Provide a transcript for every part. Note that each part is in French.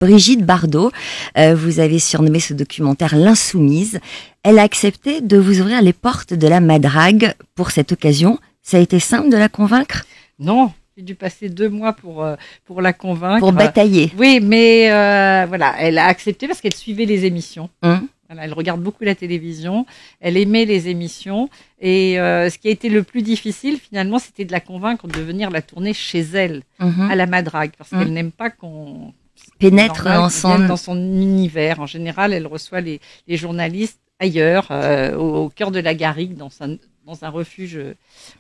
Brigitte Bardot, vous avez surnommé ce documentaire l'Insoumise. Elle a accepté de vous ouvrir les portes de la Madrague pour cette occasion. Ça a été simple de la convaincre? Non, j'ai dû passer 2 mois pour la convaincre. Pour batailler. Oui, mais voilà, elle a accepté parce qu'elle suivait les émissions. Voilà, elle regarde beaucoup la télévision, elle aimait les émissions. Et ce qui a été le plus difficile, finalement, c'était de la convaincre de venir la tourner chez elle, à la Madrague, parce qu'elle n'aime pas qu'on pénètre dans son univers. En général, elle reçoit les journalistes ailleurs, au cœur de la garrigue, dans un refuge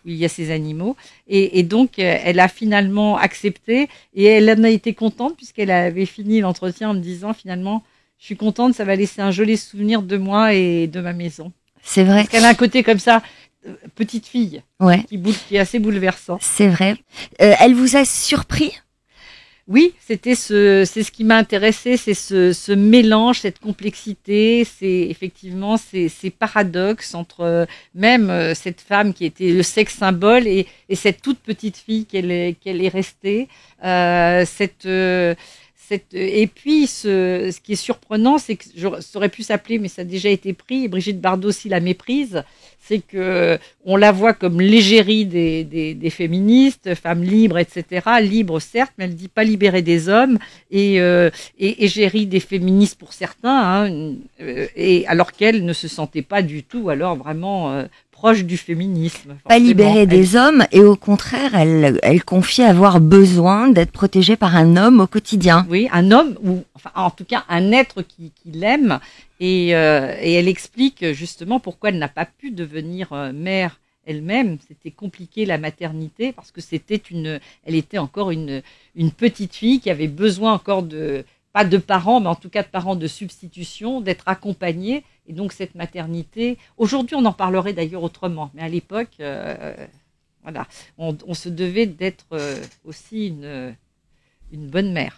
où il y a ces animaux. Et donc, elle a finalement accepté et elle en a été contente puisqu'elle avait fini l'entretien en me disant finalement, je suis contente, ça va laisser un joli souvenir de moi et de ma maison. C'est vrai. Parce qu'elle a un côté comme ça, petite fille, ouais. qui est assez bouleversant. C'est vrai. Elle vous a surpris ? Oui, c'est ce qui m'a intéressé, c'est ce mélange, cette complexité, c'est effectivement ces paradoxes entre même cette femme qui était le sexe symbole et cette toute petite fille qu'elle est restée, et puis ce qui est surprenant, c'est que ça aurait pu s'appeler, mais ça a déjà été pris, et Brigitte Bardot aussi la méprise, c'est que on la voit comme l'égérie des féministes, femmes libres, etc. Libre certes, mais elle dit pas libérer des hommes et égérie des féministes pour certains, et alors qu'elle ne se sentait pas du tout alors vraiment proche du féminisme. Pas libérer des hommes, et au contraire, elle confiait avoir besoin d'être protégée par un homme au quotidien. Oui, un homme, ou enfin en tout cas un être qui l'aime, et elle explique justement pourquoi elle n'a pas pu devenir mère elle-même. C'était compliqué la maternité parce que elle était encore une petite fille qui avait besoin encore pas de parents, mais en tout cas de parents de substitution, d'être accompagnée. Et donc cette maternité, aujourd'hui on en parlerait d'ailleurs autrement, mais à l'époque, voilà, on se devait d'être aussi une bonne mère.